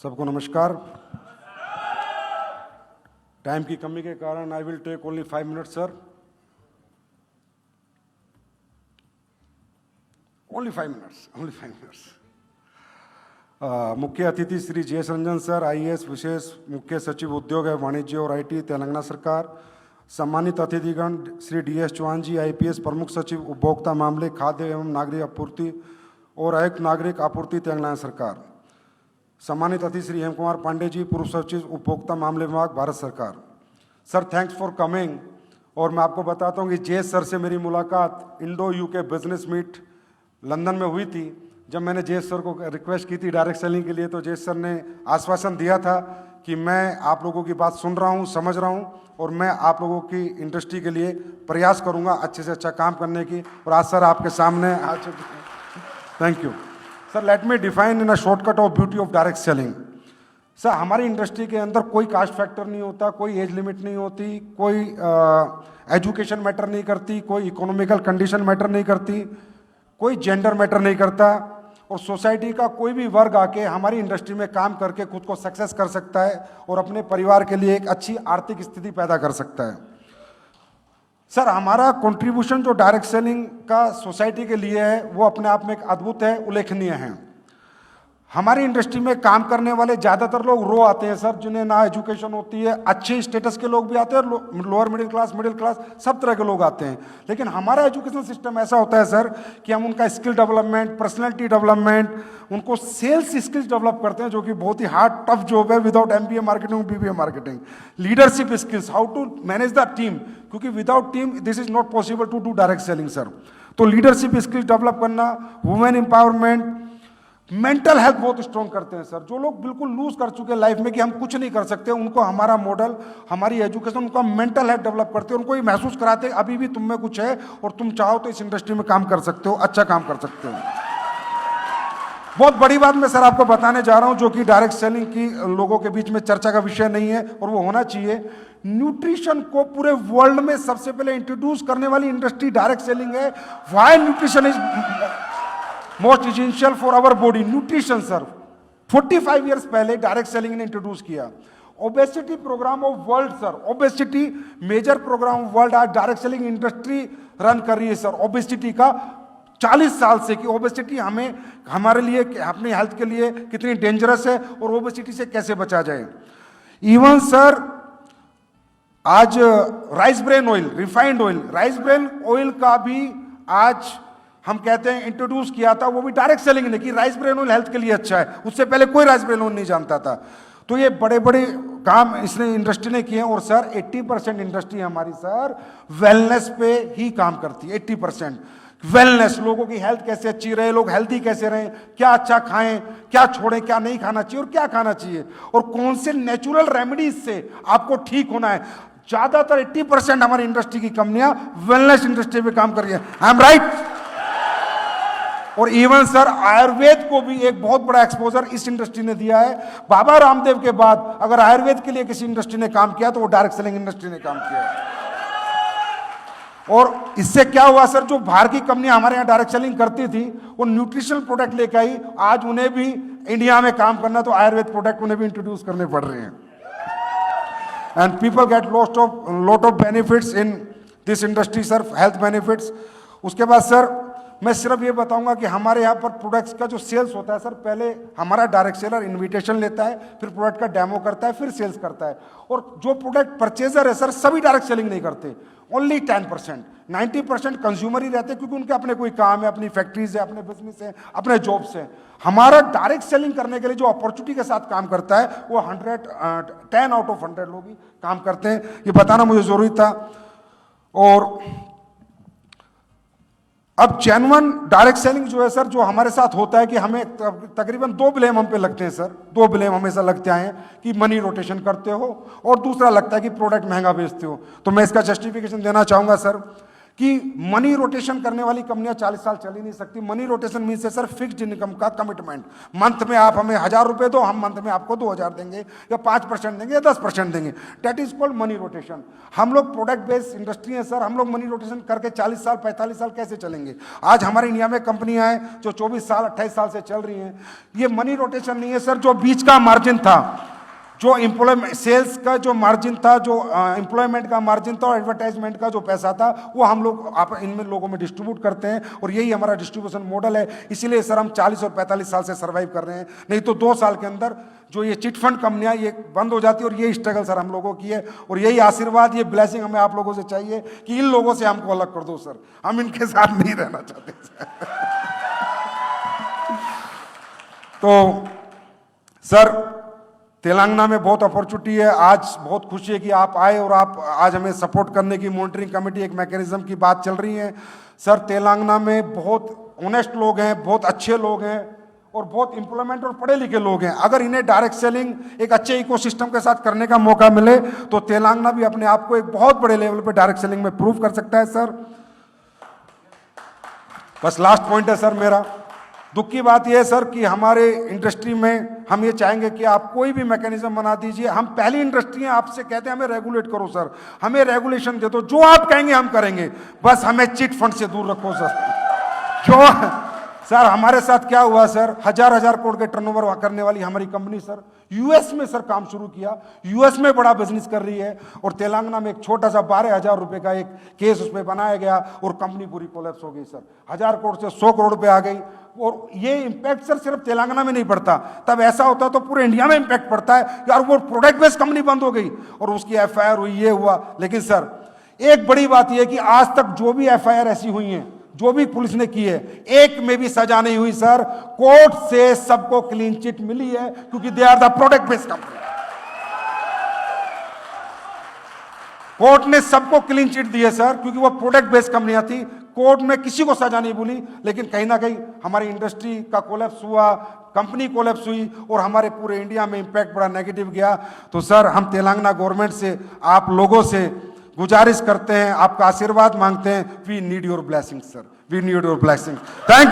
सबको नमस्कार। टाइम की कमी के कारण I will take only 5 minutes sir, only 5 minutes. मुख्य अतिथि Shri JS Ranjan sir, IAS विशेष मुख्य सचिव उद्योग एवं वाणिज्य और आईटी तेलंगाना सरकार। सम्मानित अतिथिगण श्री डीएस चौहान जी, आईपीएस प्रमुख सचिव उपभोक्ता मामले, खाद्य एवं नागरिक आपूर्ति और आयुक्त नागरिक आपूर्ति तेलंगाना सरकार। सम्मानित अतिथि श्री हेम कुमार पांडे जी, पूर्व सचिव उपभोक्ता मामले विभाग, भारत सरकार। Sir thanks for coming. और मैं आपको बताता हूँ कि जेएस सर से मेरी मुलाकात Indo UK business meet London में हुई थी। जब मैंने जेएस सर को रिक्वेस्ट की थी डायरेक्ट सेलिंग के लिए, तो जेएस सर ने आश्वासन दिया था कि मैं आप लोगों की बात सुन रहा हूँ, समझ रहा हूँ और मैं आप लोगों की इंडस्ट्री के लिए प्रयास करूँगा अच्छे से अच्छा काम करने की। और आज सर आपके सामने आ चुके हैं। Thank you sir. Let me define in a shortcut of beauty of direct selling. Sir हमारी इंडस्ट्री के अंदर कोई कास्ट फैक्टर नहीं होता, कोई एज लिमिट नहीं होती, कोई एजुकेशन मैटर नहीं करती, कोई इकोनॉमिकल कंडीशन मैटर नहीं करती, कोई जेंडर मैटर नहीं करता। और सोसाइटी का कोई भी वर्ग आके हमारी इंडस्ट्री में काम करके खुद को सक्सेस कर सकता है और अपने परिवार के लिए एक अच्छी आर्थिक स्थिति पैदा कर सकता है। सर हमारा कंट्रीब्यूशन जो डायरेक्ट सेलिंग का सोसाइटी के लिए है वो अपने आप में एक अद्भुत है, उल्लेखनीय है। हमारी इंडस्ट्री में काम करने वाले ज़्यादातर लोग रो आते हैं सर, जिन्हें ना एजुकेशन होती है। अच्छे स्टेटस के लोग भी आते हैं, लोअर मिडिल क्लास, सब तरह के लोग आते हैं। लेकिन हमारा एजुकेशन सिस्टम ऐसा होता है सर कि हम उनका स्किल डेवलपमेंट, पर्सनैलिटी डेवलपमेंट, उनको सेल्स स्किल्स डेवलप करते हैं, जो कि बहुत ही हार्ड टफ जॉब है without MBA marketing, BBA marketing. Leadership skills, how to manage the team, क्योंकि without team this is not possible to do direct selling sir. तो लीडरशिप स्किल्स डेवलप करना, वुमेन एम्पावरमेंट, मेंटल हेल्थ बहुत strong करते हैं sir. जो लोग बिल्कुल loose कर चुके हैं लाइफ में कि हम कुछ नहीं कर सकते, उनको हमारा मॉडल, हमारी एजुकेशन, उनका मेंटल हेल्थ डेवलप करते हैं, उनको ये महसूस कराते हैं अभी भी तुम में कुछ है और तुम चाहो तो इस इंडस्ट्री में काम कर सकते हो, अच्छा काम कर सकते हो। बहुत बड़ी बात मैं सर आपको बताने जा रहा हूं, जो कि डायरेक्ट सेलिंग की लोगों के बीच में चर्चा का विषय नहीं है और वो होना चाहिए। न्यूट्रिशन को पूरे वर्ल्ड में सबसे पहले इंट्रोड्यूस करने वाली इंडस्ट्री डायरेक्ट सेलिंग है। Why nutrition is most essential for our body. Nutrition sir 45 years पहले डायरेक्ट सेलिंग ने इंट्रोड्यूस किया। Obesity program of world sir, obesity major program of world आज डायरेक्ट सेलिंग इंडस्ट्री रन कर रही है sir. Obesity का 40 साल से कि ओबेसिटी हमें, हमारे लिए, अपनी हेल्थ के लिए कितनी डेंजरस है और ओबेसिटी से कैसे बचा जाए। इवन सर आज rice bran oil, refined oil, rice bran oil का भी आज हम कहते हैं इंट्रोड्यूस किया था, वो भी डायरेक्ट सेलिंग ने कि राइस ब्रेन ऑयल हेल्थ के लिए अच्छा है। उससे पहले कोई राइस ब्रेन ऑयल नहीं जानता था। तो ये बड़े बड़े काम इसने इंडस्ट्री ने किए। और सर 80% इंडस्ट्री हमारी सर वेलनेस पे ही काम करती है। 80% वेलनेस, लोगों की हेल्थ कैसे अच्छी रहे, लोग हेल्दी कैसे रहें, क्या अच्छा खाएं, क्या छोड़ें, क्या नहीं खाना चाहिए और क्या खाना चाहिए, और कौन से नेचुरल रेमेडीज से आपको ठीक होना है। ज्यादातर 80% हमारी इंडस्ट्री की कंपनियां वेलनेस इंडस्ट्री में काम कर रही है। I am right. और इवन सर आयुर्वेद को भी एक बहुत बड़ा एक्सपोजर इस इंडस्ट्री ने दिया है। बाबा रामदेव के बाद अगर आयुर्वेद के लिए किसी इंडस्ट्री ने काम किया तो वो डायरेक्ट सेलिंग इंडस्ट्री ने काम किया है। और इससे क्या हुआ सर, जो बाहर की कंपनियां हमारे यहाँ डायरेक्ट सेलिंग करती थी वो न्यूट्रिशनल प्रोडक्ट लेकर आई, आज उन्हें भी इंडिया में काम करना तो आयुर्वेद प्रोडक्ट उन्हें भी इंट्रोड्यूस करने पड़ रहे हैं। And people get lot of benefits in this industry sir, health benefits. उसके बाद सर मैं सिर्फ ये बताऊंगा कि हमारे यहाँ पर प्रोडक्ट्स का जो सेल्स होता है सर, पहले हमारा डायरेक्ट सेलर इनविटेशन लेता है, फिर प्रोडक्ट का डेमो करता है, फिर सेल्स करता है। और जो प्रोडक्ट परचेजर है सर, सभी डायरेक्ट सेलिंग नहीं करते, ओनली 10%, 90% कंज्यूमर ही रहते हैं, क्योंकि उनके अपने कोई काम है, अपनी फैक्ट्रीज है, अपने बिजनेस है, अपने जॉब्स हैं। हमारा डायरेक्ट सेलिंग करने के लिए जो अपॉर्चुनिटी के साथ काम करता है वो 10 आउट ऑफ 100 लोग ही काम करते हैं। ये बताना मुझे जरूरी था। और अब जेन्युइन डायरेक्ट सेलिंग जो है सर, जो हमारे साथ होता है कि हमें तकरीबन 2 ब्लेम हम पे लगते हैं सर। 2 ब्लेम हमेशा लगते आए हैं कि मनी रोटेशन करते हो और दूसरा लगता है कि प्रोडक्ट महंगा बेचते हो। तो मैं इसका जस्टिफिकेशन देना चाहूंगा सर कि मनी रोटेशन करने वाली कंपनियां 40 साल चल ही नहीं सकती। मनी रोटेशन मीन से सर फिक्स्ड इनकम का कमिटमेंट। मंथ में आप हमें 1000 रुपए दो, हम मंथ में आपको 2000 देंगे या 5% देंगे या 10% देंगे। That is called money rotation. हम लोग प्रोडक्ट बेस्ड इंडस्ट्री है सर, हम लोग मनी रोटेशन करके 40 साल 45 साल कैसे चलेंगे? आज हमारे इंडिया में कंपनियां हैं जो 24 साल 28 साल से चल रही हैं। ये मनी रोटेशन नहीं है सर। जो बीच का मार्जिन था, जो एम्प्लॉयमेंट सेल्स का जो मार्जिन था, जो एम्प्लॉयमेंट का मार्जिन था और एडवर्टाइजमेंट का जो पैसा था, वो हम लोग आप इनमें लोगों में डिस्ट्रीब्यूट करते हैं और यही हमारा डिस्ट्रीब्यूशन मॉडल है। इसीलिए सर हम 40 और 45 साल से सर्वाइव कर रहे हैं। नहीं तो 2 साल के अंदर जो ये चिट फंड कंपनियां ये बंद हो जाती है। और ये स्ट्रगल सर हम लोगों की है और यही आशीर्वाद, ये ब्लेसिंग हमें आप लोगों से चाहिए कि इन लोगों से हमको अलग कर दो सर। हम इनके साथ नहीं रहना चाहते तो सर तेलंगाना में बहुत अपॉर्चुनिटी है। आज बहुत खुशी है कि आप आए और आप आज हमें सपोर्ट करने की मॉनिटरिंग कमेटी एक मैकेनिज्म की बात चल रही है। सर तेलंगाना में बहुत ऑनेस्ट लोग हैं, बहुत अच्छे लोग हैं और बहुत एम्प्लॉयमेंट और पढ़े लिखे लोग हैं। अगर इन्हें डायरेक्ट सेलिंग एक अच्छे इकोसिस्टम के साथ करने का मौका मिले तो तेलंगाना भी अपने आप को एक बहुत बड़े लेवल पे डायरेक्ट सेलिंग में प्रूव कर सकता है सर। बस लास्ट पॉइंट है सर मेरा। दुख की बात यह है सर कि हमारे इंडस्ट्री में हम ये चाहेंगे कि आप कोई भी मैकेनिज्म बना दीजिए। हम पहली इंडस्ट्री हैं, आपसे कहते हैं हमें रेगुलेट करो सर, हमें रेगुलेशन दे दो, जो आप कहेंगे हम करेंगे, बस हमें चिट फंड से दूर रखो सर। जो सर हमारे साथ क्या हुआ सर, हजार करोड़ के टर्नओवर करने वाली हमारी कंपनी सर यूएस में सर काम शुरू किया, यूएस में बड़ा बिजनेस कर रही है और तेलंगाना में एक छोटा सा 12,000 रुपए का एक केस उसमें बनाया गया और कंपनी पूरी कोलैप्स हो गई सर। 1000 करोड़ से 100 करोड़ पे आ गई। और ये इंपैक्ट सर सिर्फ तेलंगाना में नहीं पड़ता, तब ऐसा होता तो पूरे इंडिया में इंपैक्ट पड़ता है यार। वो प्रोडक्ट बेस्ड कंपनी बंद हो गई और उसकी एफआईआर हुई, ये हुआ। लेकिन सर एक बड़ी बात यह कि आज तक जो भी एफआईआर ऐसी हुई है, जो भी पुलिस ने की है, एक में भी सजा नहीं हुई सर। कोर्ट से सबको क्लीन चिट मिली है क्योंकि they are the product based company. Court ने सबको क्लीन चिट दी है सर क्योंकि वो प्रोडक्ट बेस्ड कंपनियां थी। कोर्ट में किसी को सजा नहीं बोली। लेकिन कहीं ना कहीं हमारी इंडस्ट्री का कोलैप्स हुआ, कंपनी कोलैप्स हुई और हमारे पूरे इंडिया में इंपैक्ट बड़ा नेगेटिव गया। तो सर हम तेलंगाना गवर्नमेंट से, आप लोगों से गुजारिश करते हैं, आपका आशीर्वाद मांगते हैं। We need your blessing sir, we need your blessing. Thank you.